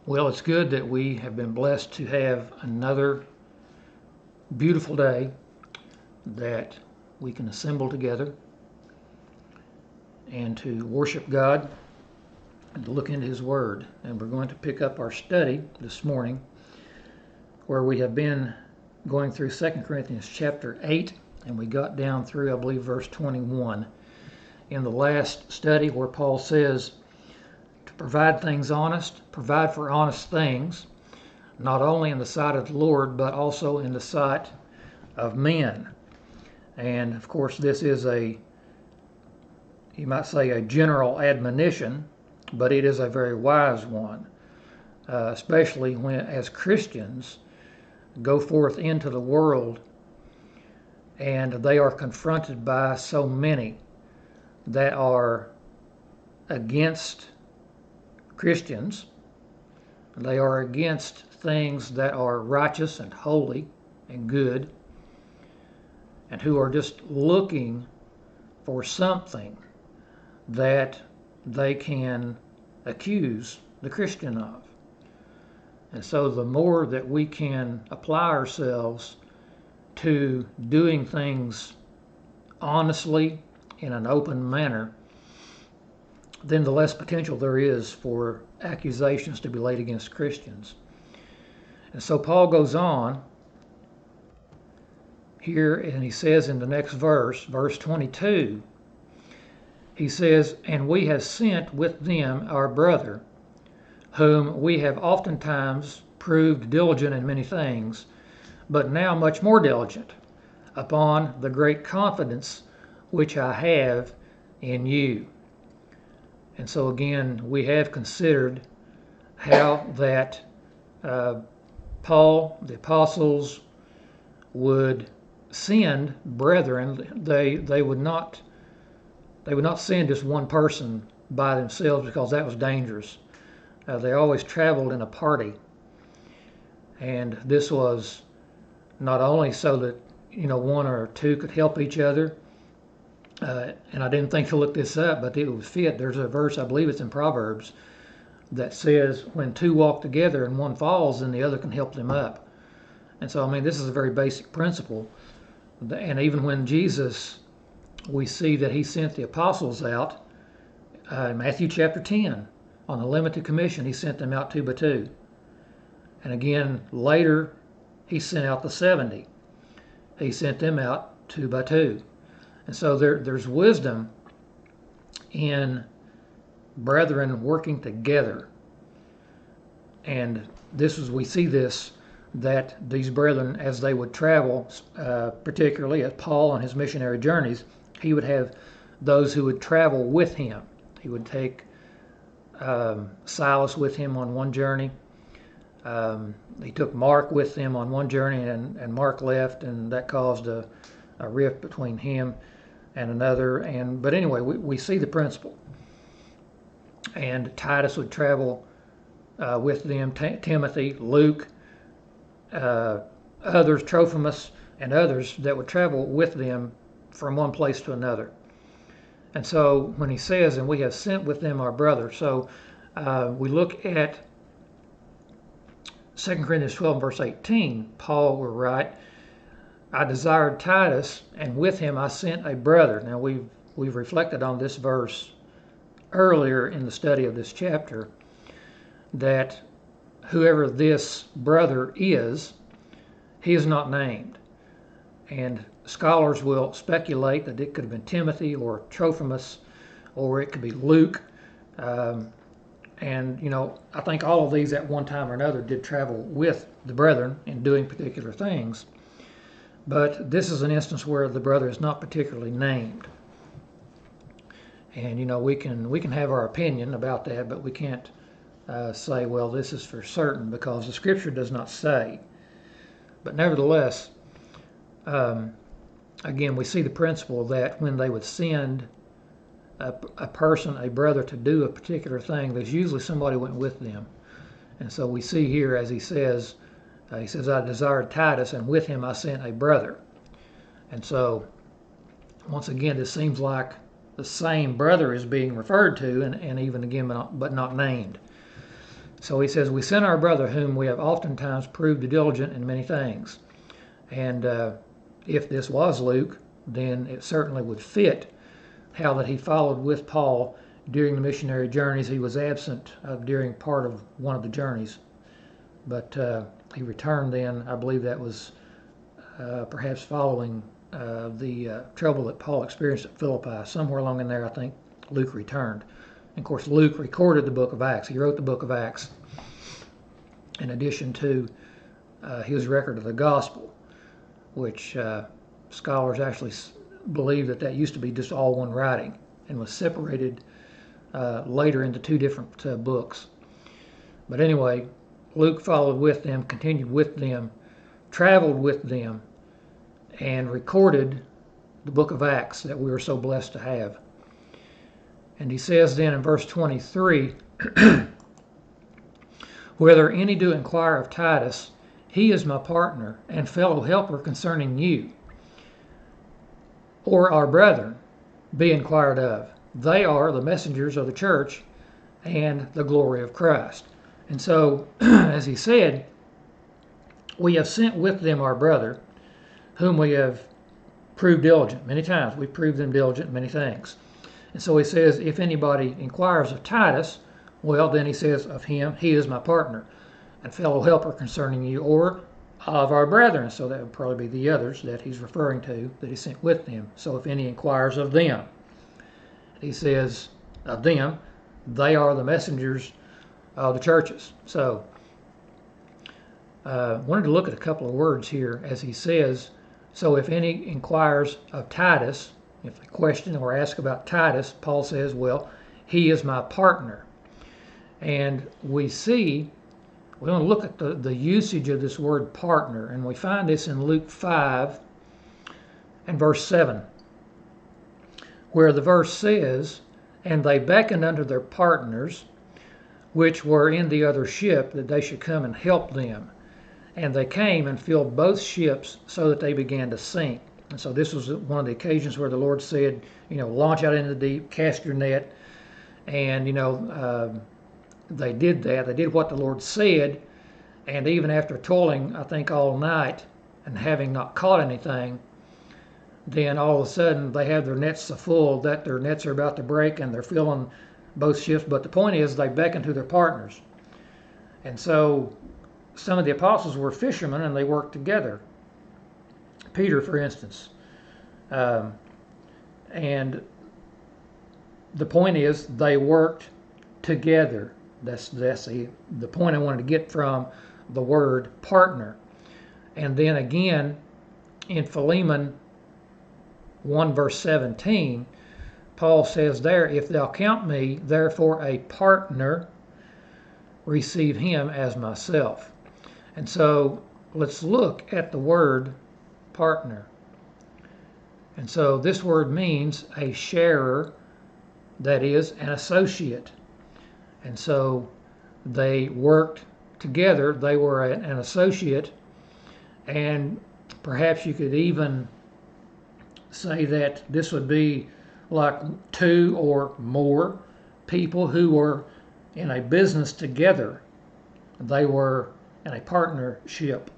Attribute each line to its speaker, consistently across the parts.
Speaker 1: Well, it's good that we have been blessed to have another beautiful day that we can assemble together and to worship God and to look into His Word. And we're going to pick up our study this morning where we have been going through 2 Corinthians chapter 8, and we got down through, I believe, verse 21. In the last study where Paul says, provide things honest, provide for honest things, not only in the sight of the Lord, but also in the sight of men. And of course, this is you might say, a general admonition, but it is a very wise one, especially when, as Christians, go forth into the world and they are confronted by so many that are against Christians. They are against things that are righteous and holy and good, and who are just looking for something that they can accuse the Christian of. And so the more that we can apply ourselves to doing things honestly in an open manner, then the less potential there is for accusations to be laid against Christians. And so Paul goes on here, and he says in the next verse, verse 22, he says, "And we have sent with them our brother, whom we have oftentimes proved diligent in many things, but now much more diligent, upon the great confidence which I have in you." And so again, we have considered how that Paul, the apostles, would send brethren. They would not send just one person by themselves, because that was dangerous. They always traveled in a party, and this was not only so that one or two could help each other. And I didn't think to look this up, but it would fit. There's a verse, I believe it's in Proverbs, that says when two walk together and one falls, then the other can help them up. And so, this is a very basic principle. And even when Jesus, we see that he sent the apostles out, in Matthew chapter 10, on a limited commission, he sent them out 2 by 2. And again, later, he sent out the 70. He sent them out 2 by 2. And so there's wisdom in brethren working together. And we see this, that these brethren, as they would travel, particularly as Paul on his missionary journeys, he would have those who would travel with him. He would take Silas with him on one journey. He took Mark with him on one journey, and Mark left, and that caused a rift between him and another. But anyway, we see the principle. And Titus would travel with them, Timothy, Luke, others, Trophimus, and others that would travel with them from one place to another. And so when he says, "And we have sent with them our brother," so we look at 2 Corinthians 12, verse 18, Paul will write, "I desired Titus, and with him I sent a brother." Now we've reflected on this verse earlier in the study of this chapter, that whoever this brother is, he is not named. And scholars will speculate that it could have been Timothy or Trophimus, or it could be Luke. And I think all of these at one time or another did travel with the brethren in doing particular things. But this is an instance where the brother is not particularly named. And we can have our opinion about that, but we can't say, well, this is for certain, because the Scripture does not say. But nevertheless, again, we see the principle that when they would send a person, a brother, to do a particular thing, there's usually somebody went with them. And so we see here, as he says, "I desired Titus, and with him I sent a brother." And so, once again, this seems like the same brother is being referred to, and even again, but not named. So he says, we sent our brother whom we have oftentimes proved diligent in many things. And if this was Luke, then it certainly would fit how that he followed with Paul during the missionary journeys. He was absent during part of one of the journeys, but he returned then. I believe that was perhaps following the trouble that Paul experienced at Philippi. Somewhere along in there, I think Luke returned. And of course, Luke recorded the book of Acts. He wrote the book of Acts in addition to his record of the gospel, which scholars actually believe that used to be just all one writing and was separated later into two different books. But anyway, Luke followed with them, continued with them, traveled with them, and recorded the book of Acts that we are so blessed to have. And he says then in verse 23, whether any do inquire of Titus, he is my partner and fellow helper concerning you, or our brethren, be inquired of. They are the messengers of the church and the glory of Christ. And so, as he said, we have sent with them our brother, whom we have proved diligent. Many times we've proved them diligent in many things. And so he says, if anybody inquires of Titus, well, then he says of him, he is my partner and fellow helper concerning you, or of our brethren. So that would probably be the others that he's referring to, that he sent with them. So if any inquires of them, he says of them, they are the messengers of the churches. So I wanted to look at a couple of words here as he says, so if any inquires of Titus, if they question or ask about Titus, Paul says, well, he is my partner. And we see, we want to look at the usage of this word partner, and we find this in Luke 5 and verse 7, where the verse says, and they beckoned unto their partners, which were in the other ship, that they should come and help them. And they came and filled both ships so that they began to sink. And so this was one of the occasions where the Lord said, launch out into the deep, cast your net. And, they did that. They did what the Lord said. And even after toiling, I think, all night and having not caught anything, then all of a sudden they have their nets so full that their nets are about to break and they're filling both ships. But the point is, they beckoned to their partners. And so some of the apostles were fishermen and they worked together. Peter, for instance. And the point is, they worked together. That's the point I wanted to get from the word partner. And then again, in Philemon 1 verse 17, Paul says there, if thou count me therefore a partner, receive him as myself. And so let's look at the word partner. And so this word means a sharer, that is, an associate. And so they worked together. They were an associate. And perhaps you could even say that this would be like two or more people who were in a business together. They were in a partnership.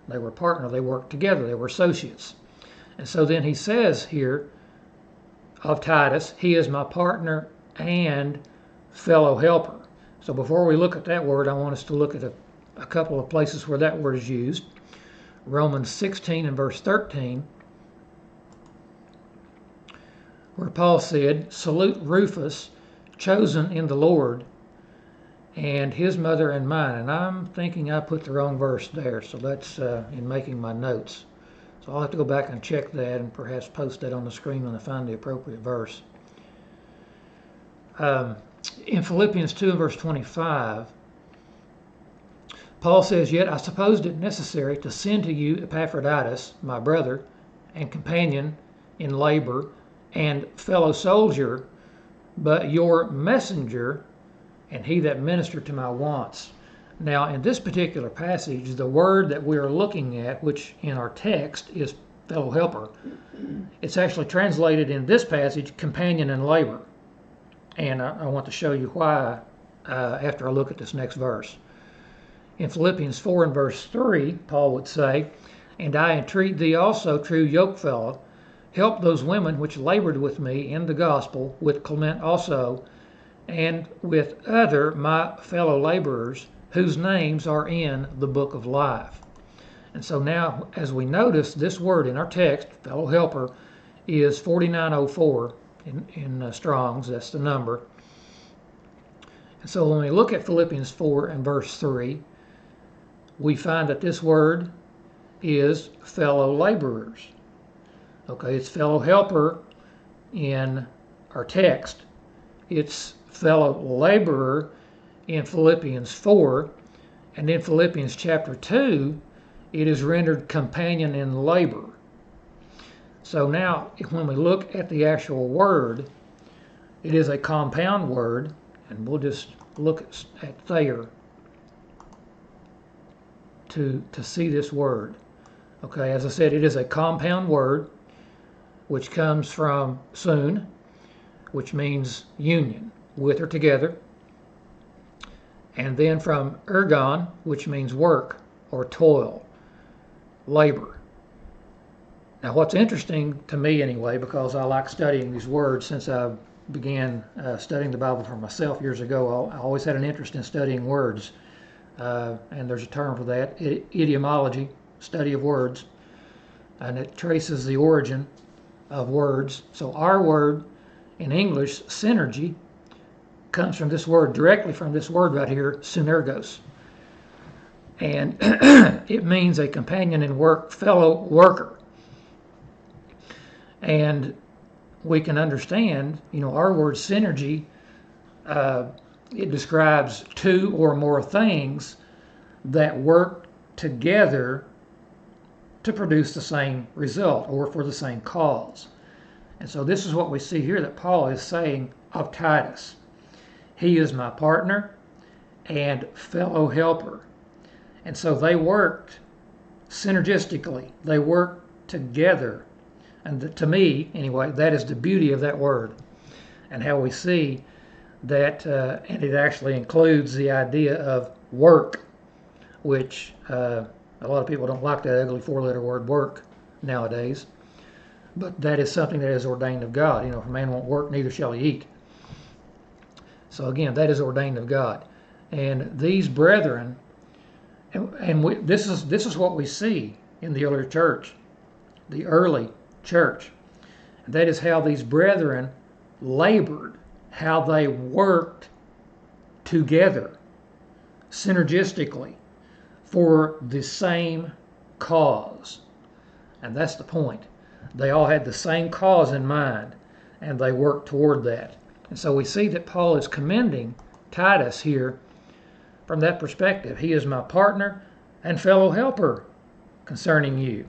Speaker 1: They were partner. They worked together. They were associates. And so then he says here of Titus, he is my partner and fellow helper. So before we look at that word, I want us to look at a couple of places where that word is used. Romans 16 and verse 13, where Paul said, salute Rufus, chosen in the Lord, and his mother and mine. And I'm thinking I put the wrong verse there, so that's in making my notes. So I'll have to go back and check that and perhaps post that on the screen when I find the appropriate verse. In Philippians 2 and verse 25, Paul says, yet I supposed it necessary to send to you Epaphroditus, my brother and companion in labor and fellow soldier, but your messenger and he that ministered to my wants. Now, in this particular passage, the word that we are looking at, which in our text is fellow helper. It's actually translated in this passage, companion in labor. And I want to show you why after I look at this next verse. In Philippians 4 and verse 3, Paul would say, "And I entreat thee also, true yokefellow, help those women which labored with me in the gospel, with Clement also, and with other my fellow laborers, whose names are in the book of life." And so now, as we notice, this word in our text, fellow helper, is 4904 in Strong's. That's the number. And so when we look at Philippians 4 and verse 3, we find that this word is fellow laborers. Okay, it's fellow helper in our text. It's fellow laborer in Philippians 4, and in Philippians chapter 2, it is rendered companion in labor. So now, when we look at the actual word, it is a compound word, and we'll just look at Thayer to see this word. Okay, as I said, it is a compound word, which comes from sun, which means union, with or together, and then from ergon, which means work or toil, labor. Now, what's interesting to me anyway, because I like studying these words since I began studying the Bible for myself years ago, I always had an interest in studying words. And there's a term for that, etymology, study of words, and it traces the origin of words. So our word in English, synergy, comes from this word, directly from this word right here, synergos. And it means a companion in work, fellow worker. And we can understand, our word synergy, it describes two or more things that work together to produce the same result or for the same cause. And so this is what we see here that Paul is saying of Titus. He is my partner and fellow helper. And so they worked synergistically. They worked together. And to me, anyway, that is the beauty of that word, and how we see that, and it actually includes the idea of work, which a lot of people don't like that ugly four-letter word work nowadays, but that is something that is ordained of God. If a man won't work, neither shall he eat. So again, that is ordained of God. And these brethren, this is what we see in the early church, the early church. And that is how these brethren labored, how they worked together, synergistically, for the same cause. And that's the point. They all had the same cause in mind, and they worked toward that. And so we see that Paul is commending Titus here from that perspective. He is my partner and fellow helper concerning you.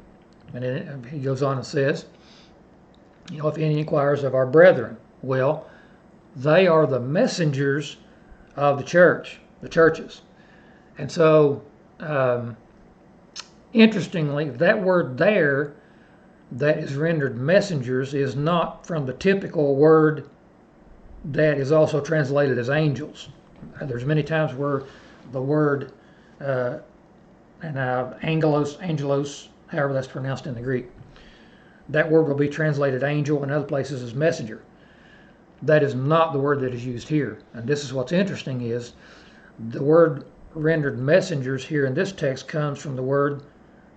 Speaker 1: And he goes on and says, if any inquires of our brethren, well, they are the messengers of the churches. And so, interestingly, that word there that is rendered messengers is not from the typical word that is also translated as angels. There's many times where the word angelos, however that's pronounced in the Greek, that word will be translated angel in other places as messenger. That is not the word that is used here. And this is what's interesting is the word rendered messengers here in this text comes from the word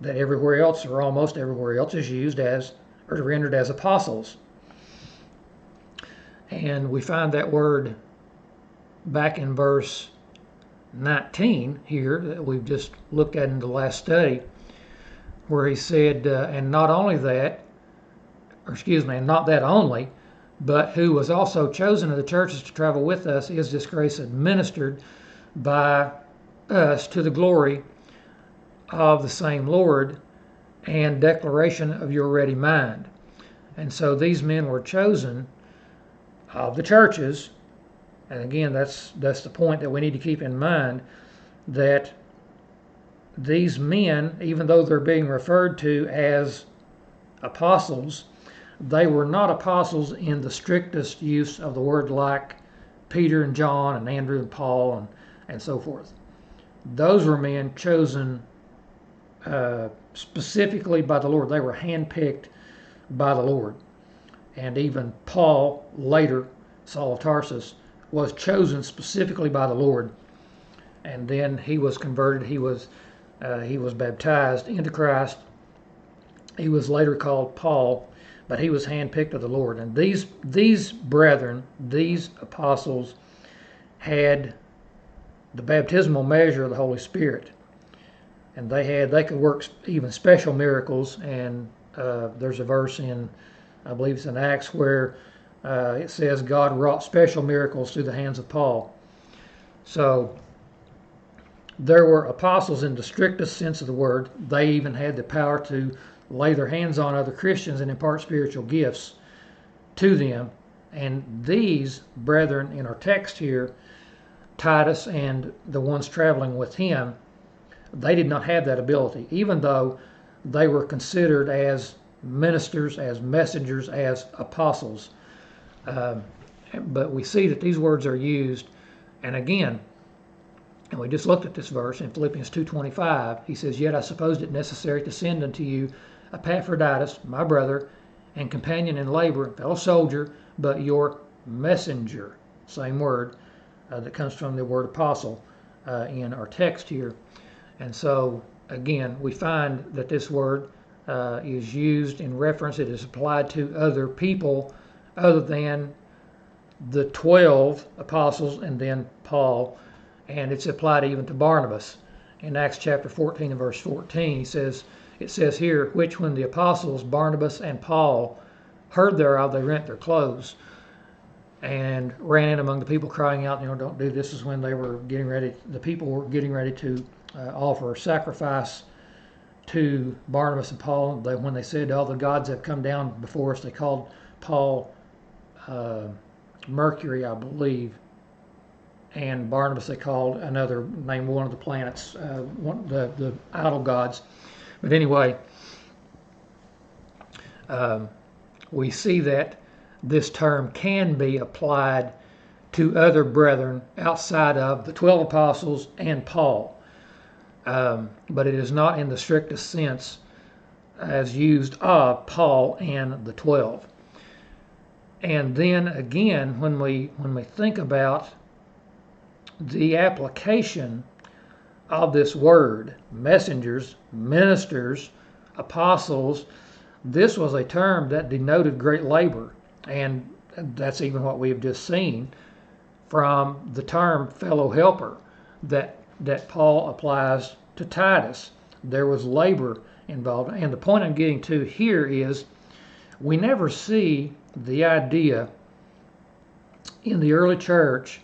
Speaker 1: that everywhere else, or almost everywhere else, is used as, or rendered as apostles. And we find that word back in verse 19 here that we've just looked at in the last study, where he said, and not only that, and not that only, but who was also chosen of the churches to travel with us, is this grace administered by us to the glory of the same Lord and declaration of your ready mind. And so these men were chosen of the churches. And again, that's the point that we need to keep in mind, that these men, even though they're being referred to as apostles, they were not apostles in the strictest use of the word, like Peter and John and Andrew and Paul and so forth. Those were men chosen specifically by the Lord. They were handpicked by the Lord. And even Paul, later, Saul of Tarsus, was chosen specifically by the Lord. And then he was converted. He was baptized into Christ. He was later called Paul, but he was handpicked of the Lord. And these brethren, these apostles, had the baptismal measure of the Holy Spirit, and they could work even special miracles. And there's a verse in, I believe it's in Acts, where it says God wrought special miracles through the hands of Paul. So there were apostles in the strictest sense of the word. They even had the power to lay their hands on other Christians and impart spiritual gifts to them. And these brethren in our text here, Titus and the ones traveling with him, they did not have that ability, even though they were considered as ministers, as messengers, as apostles. But we see that these words are used, and again, and we just looked at this verse in Philippians 2:25. He says, "Yet I supposed it necessary to send unto you Epaphroditus, my brother, and companion in labor, and fellow soldier, but your messenger." Same word that comes from the word apostle in our text here. And so, again, we find that this word is used in reference. It is applied to other people other than the 12 apostles and then Paul. And it's applied even to Barnabas. In Acts chapter 14 and verse 14, it says here, "Which when the apostles Barnabas and Paul heard thereof, they rent their clothes and ran in among the people, crying out, don't do this." Is when they were getting ready, the people were getting ready to offer a sacrifice to Barnabas and Paul. When they said, "All the gods have come down before us," they called Paul Mercury, I believe, and Barnabas they called another, named one of the planets, the idol gods. But anyway, we see that this term can be applied to other brethren outside of the 12 apostles and Paul. But it is not in the strictest sense as used of Paul and the 12. And then again, when we think about the application of this word, messengers, ministers, apostles, this was a term that denoted great labor. And that's even what we have just seen from the term fellow helper that Paul applies to Titus. There was labor involved. And the point I'm getting to here is we never see the idea in the early church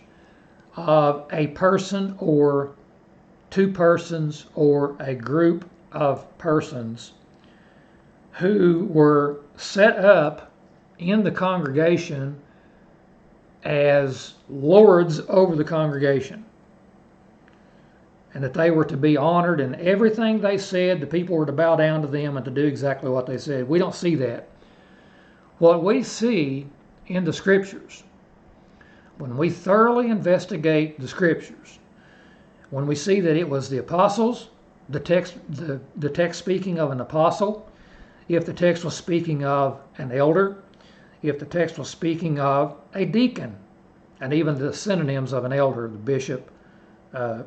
Speaker 1: of a person or two persons or a group of persons who were set up in the congregation as lords over the congregation, and that they were to be honored, and everything they said, the people were to bow down to them and to do exactly what they said. We don't see that. What we see in the scriptures, when we thoroughly investigate the scriptures, when we see that it was the apostles, the text speaking of an apostle, if the text was speaking of an elder, if the text was speaking of a deacon, and even the synonyms of an elder, the bishop,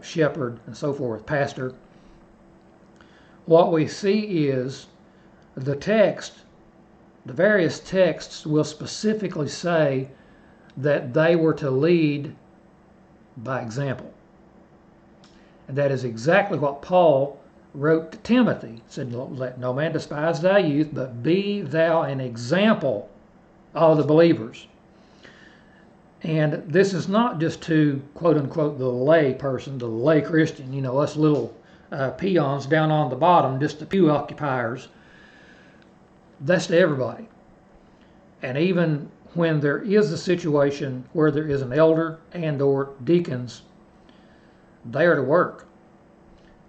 Speaker 1: shepherd, and so forth, pastor, what we see is the text, the various texts will specifically say that they were to lead by example. And that is exactly what Paul wrote to Timothy. He said, "Let no man despise thy youth, but be thou an example of the believers." And this is not just to, quote unquote, the lay person, the lay Christian, us little peons down on the bottom, just the pew occupiers. That's to everybody. And even when there is a situation where there is an elder and or deacons, they are to work.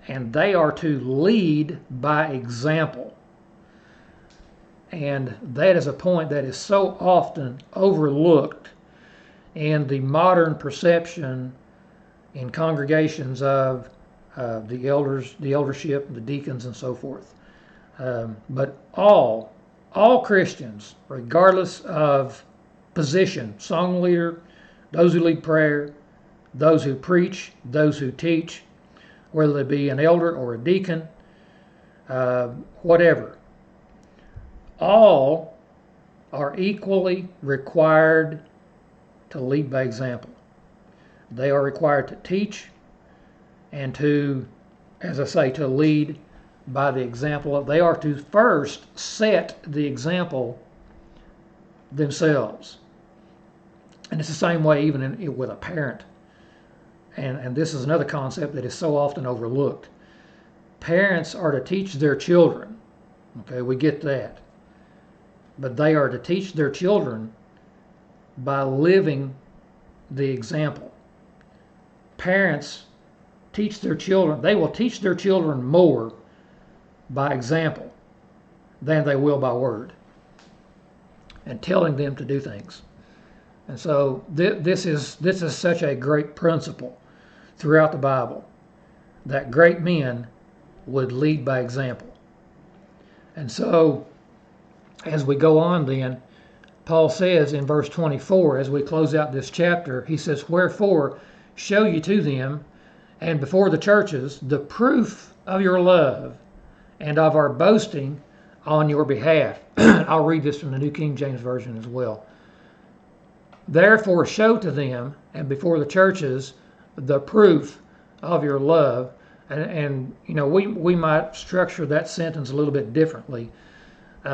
Speaker 1: And they are to lead by example. And that is a point that is so often overlooked in the modern perception in congregations of the elders, the eldership, the deacons, and so forth. But all Christians, regardless of position, song leader, those who lead prayer, those who preach, those who teach, whether they be an elder or a deacon, whatever, all are equally required to lead by example. They are required to teach and to, as I say, to lead by the example. They are to first set the example themselves. And it's the same way even with a parent. And this is another concept that is so often overlooked. Parents are to teach their children. Okay, we get that. But they are to teach their children by living the example. Parents teach their children, they will teach their children more by example than they will by word, and telling them to do things. And so this is such a great principle throughout the Bible, that great men would lead by example. And so as we go on then, Paul says in verse 24, as we close out this chapter, he says, "Wherefore show ye to them and before the churches the proof of your love and of our boasting on your behalf." I'll read this from the New King James Version as well. "Therefore show to them and before the churches the proof of your love." And you know, we might structure that sentence a little bit differently.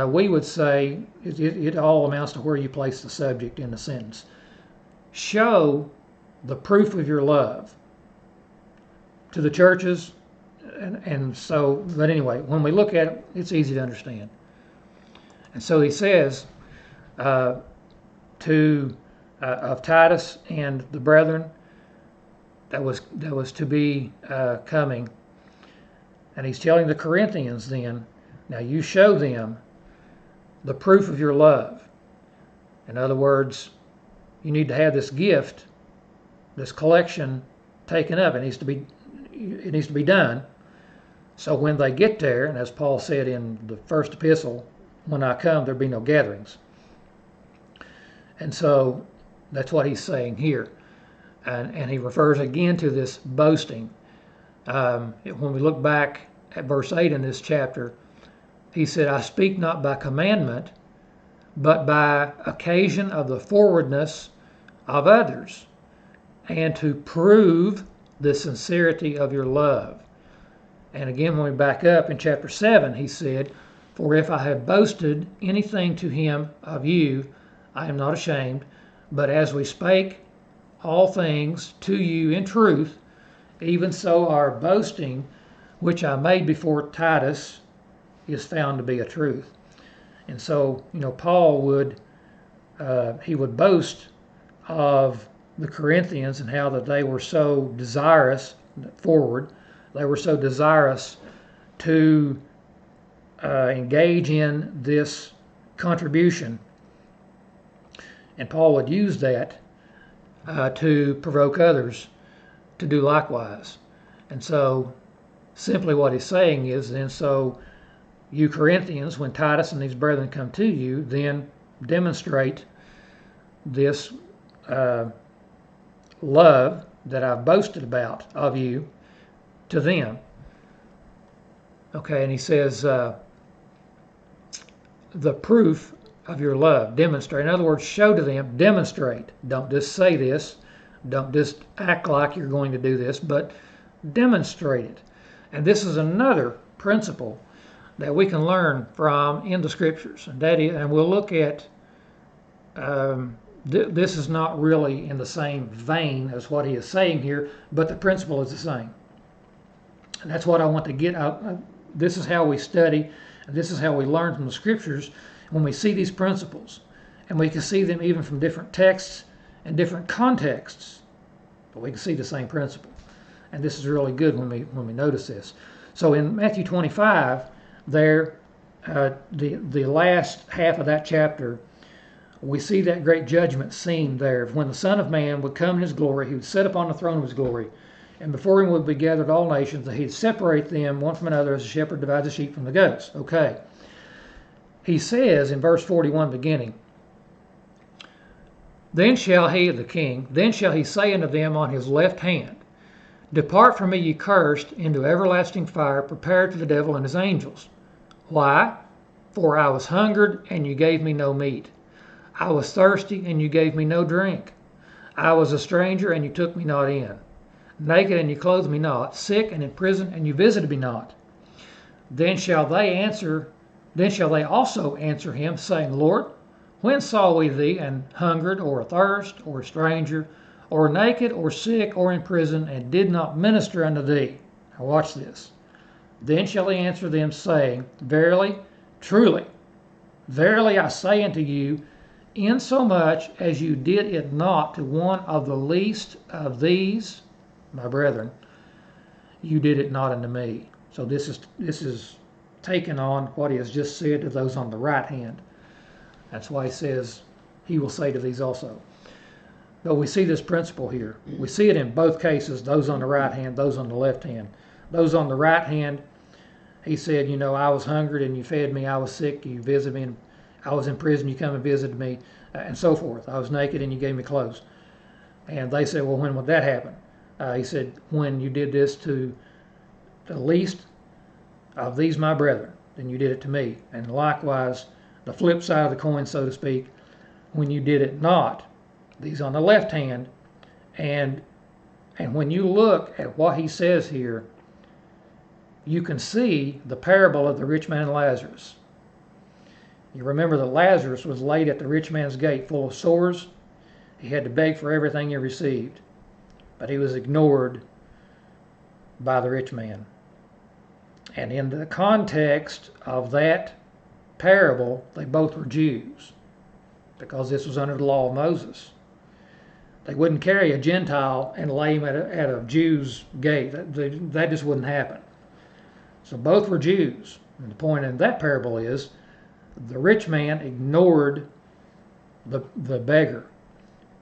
Speaker 1: We would say it all amounts to where you place the subject in the sentence. Show the proof of your love to the churches, and so, but anyway, when we look at it, it's easy to understand. And so he says of Titus and the brethren that was to be coming, and he's telling the Corinthians then, now you show them the proof of your love. In other words, you need to have this gift, this collection taken up. It needs to be done. So when they get there, and as Paul said in the first epistle, when I come, there be no gatherings. And so that's what he's saying here. And he refers again to this boasting. When we look back at verse 8 in this chapter, he said, "I speak not by commandment, but by occasion of the forwardness of others, and to prove the sincerity of your love." And again, when we back up in chapter 7, he said, "For if I have boasted anything to him of you, I am not ashamed, but as we spake all things to you in truth, even so our boasting, which I made before Titus, is found to be a truth." And so, you know, Paul would boast of the Corinthians and how that they were so desirous, they were so desirous to engage in this contribution. And Paul would use that to provoke others to do likewise. And so simply what he's saying is, then, so you Corinthians, when Titus and these brethren come to you, then demonstrate this love that I've boasted about of you to them. Okay, and he says the proof of your love, demonstrate. In other words, show to them, demonstrate. Don't just say this, don't just act like you're going to do this, but demonstrate it. And this is another principle that we can learn from in the scriptures, and we'll look at this is not really in the same vein as what he is saying here, but the principle is the same. And that's what I want to get out. This is how we study, and this is how we learn from the scriptures, when we see these principles. And we can see them even from different texts and different contexts, but we can see the same principle. And this is really good when we notice this. So in Matthew 25, there the last half of that chapter, we see that great judgment scene there. When the Son of Man would come in his glory, he would sit upon the throne of his glory, and before him would be gathered all nations, and he'd separate them one from another as a shepherd divides the sheep from the goats. Okay. He says in verse 41 beginning, then shall he, the king, then shall he say unto them on his left hand, depart from me, ye cursed, into everlasting fire, prepared for the devil and his angels. Why? For I was hungered, and you gave me no meat. I was thirsty, and you gave me no drink. I was a stranger, and you took me not in. Naked, and you clothed me not. Sick, and in prison, and you visited me not. Then shall they also answer him, saying, Lord, when saw we thee and hungered, or athirst, or a stranger, or naked, or sick, or in prison, and did not minister unto thee? Now watch this. Then shall he answer them, saying, Verily, truly, verily I say unto you, insomuch as you did it not to one of the least of these, my brethren, you did it not unto me. So this is taken on what he has just said to those on the right hand. That's why he says he will say to these also. But we see this principle here. We see it in both cases, those on the right hand, those on the left hand. Those on the right hand, he said, I was hungry and you fed me. I was sick, you visited me. I was in prison, you come and visited me, and so forth. I was naked and you gave me clothes. And they said, well, when would that happen? He said, when you did this to the least of these my brethren, then you did it to me. And likewise, the flip side of the coin, so to speak, when you did it not, these on the left hand, and when you look at what he says here, you can see the parable of the rich man and Lazarus. You remember that Lazarus was laid at the rich man's gate full of sores. He had to beg for everything he received, but he was ignored by the rich man. And in the context of that parable, they both were Jews, because this was under the law of Moses. They wouldn't carry a Gentile and lay him at a Jew's gate. That just wouldn't happen. So both were Jews. And the point in that parable is the rich man ignored the beggar.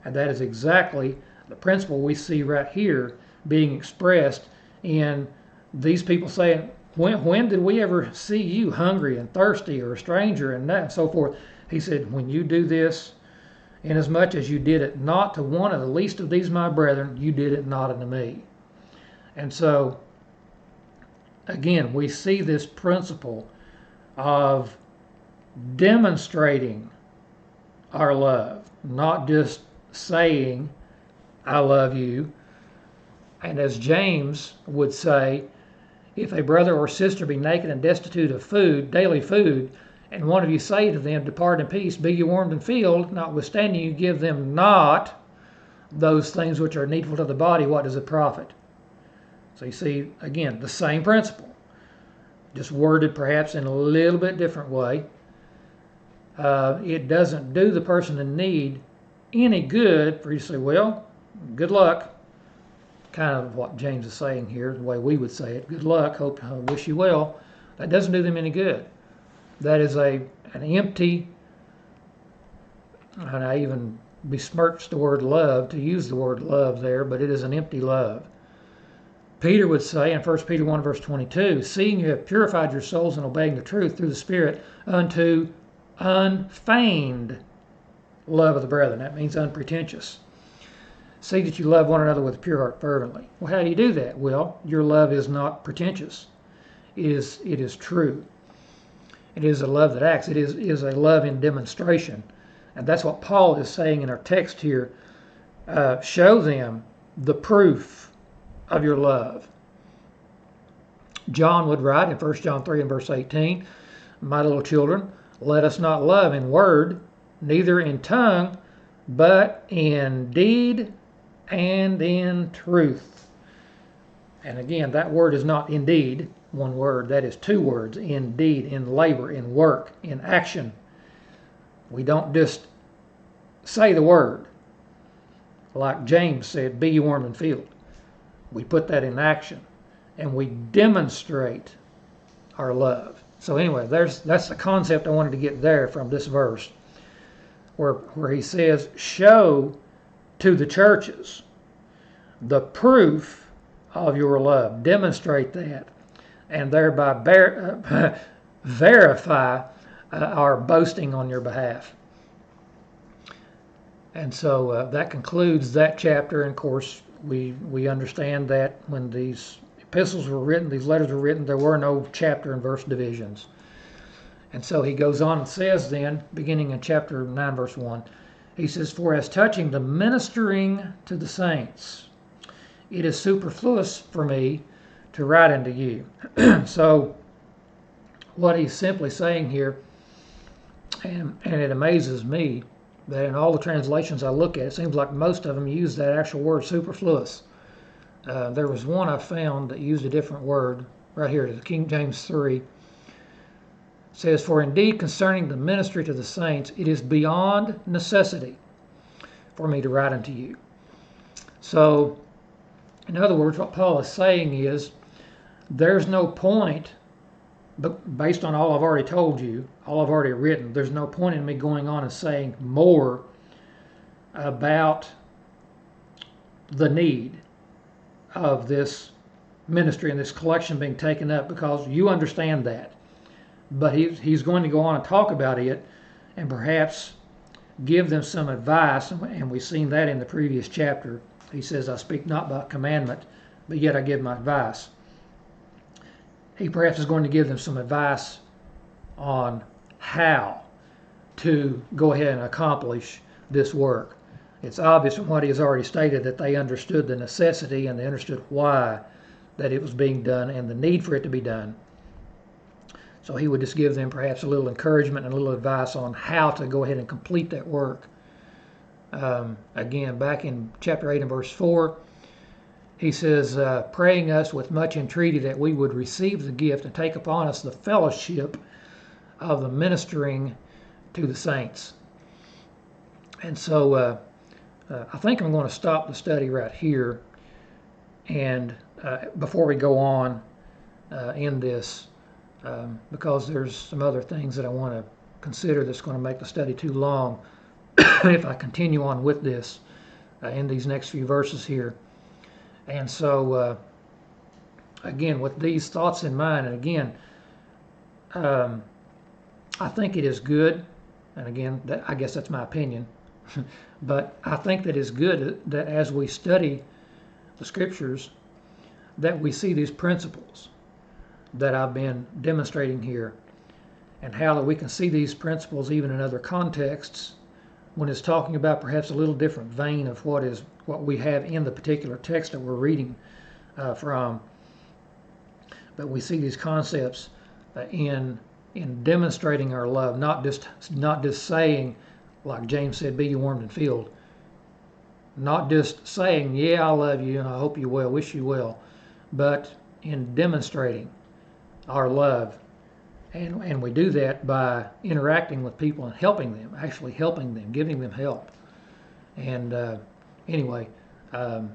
Speaker 1: And that is exactly the principle we see right here being expressed in these people saying, when did we ever see you hungry and thirsty or a stranger and that and so forth? He said, when you do this, inasmuch as you did it not to one of the least of these my brethren, you did it not unto me. And so, again, we see this principle of demonstrating our love, not just saying, I love you. And as James would say, if a brother or sister be naked and destitute of food, daily food, and one of you say to them, depart in peace, be ye warmed and filled, notwithstanding you give them not those things which are needful to the body, what does it profit? So you see, again, the same principle, just worded perhaps in a little bit different way. It doesn't do the person in need any good for you to say, well, good luck. Kind of what James is saying here, the way we would say it. Good luck, hope, wish you well. That doesn't do them any good. That is an empty, and I even besmirch the word love to use the word love there, but it is an empty love. Peter would say in 1 Peter 1 verse 22, seeing you have purified your souls in obeying the truth through the Spirit unto unfeigned love of the brethren. That means unpretentious. See that you love one another with a pure heart fervently. Well, how do you do that? Well, your love is not pretentious. It is true. It is a love that acts. It is a love in demonstration. And that's what Paul is saying in our text here. Show them the proof of your love. John would write in 1 John 3 and verse 18, my little children, let us not love in word, neither in tongue, but in deed and in truth. And again, that word is not indeed one word. That is two words, in deed, in labor, in work, in action. We don't just say the word. Like James said, be ye warmed and filled. We put that in action, and we demonstrate our love. So anyway, that's the concept I wanted to get there from this verse, where he says, show to the churches the proof of your love. Demonstrate that, and thereby verify our boasting on your behalf. And so that concludes that chapter. And of course, we understand that when these epistles were written, these letters were written, there were no chapter and verse divisions. And so he goes on and says then, beginning in chapter 9, verse 1, he says, for as touching the ministering to the saints, it is superfluous for me to write unto you. So what he's simply saying here, and it amazes me, that in all the translations I look at, it seems like most of them use that actual word superfluous. There was one I found that used a different word right here, the King James 3. It says, for indeed concerning the ministry to the saints, it is beyond necessity for me to write unto you. So, in other words, what Paul is saying is, there's no point, but based on all I've already told you, all I've already written, there's no point in me going on and saying more about the need of this ministry and this collection being taken up, because you understand that. But he's going to go on and talk about it and perhaps give them some advice, and we've seen that in the previous chapter. He says, I speak not by commandment, but yet I give my advice. He perhaps is going to give them some advice on how to go ahead and accomplish this work. It's obvious from what he has already stated that they understood the necessity and they understood why that it was being done and the need for it to be done. So he would just give them perhaps a little encouragement and a little advice on how to go ahead and complete that work. Again, back in chapter 8 and verse 4, he says, praying us with much entreaty that we would receive the gift and take upon us the fellowship of the ministering to the saints. And so I think I'm going to stop the study right here. And before we go on in this, because there's some other things that I want to consider that's going to make the study too long if I continue on with this in these next few verses here. And so, again, with these thoughts in mind, and again, I think it is good, and again, I guess that's my opinion, but I think that it's good that as we study the Scriptures, that we see these principles that I've been demonstrating here, and how that we can see these principles even in other contexts when it's talking about perhaps a little different vein of what we have in the particular text that we're reading from. But we see these concepts in demonstrating our love, not just saying, like James said, be you warmed and filled. Not just saying, yeah, I love you and I hope you well, wish you well, but in demonstrating our love. And we do that by interacting with people and helping them, actually helping them, giving them help. And anyway, I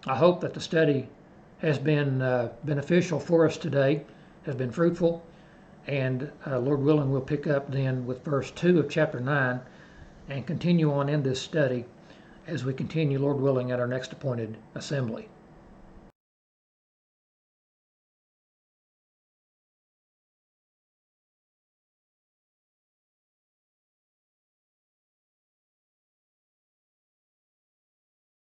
Speaker 1: hope that the study has been beneficial for us today, has been fruitful. And Lord willing, we'll pick up then with verse 2 of chapter 9 and continue on in this study as we continue, Lord willing, at our next appointed assembly.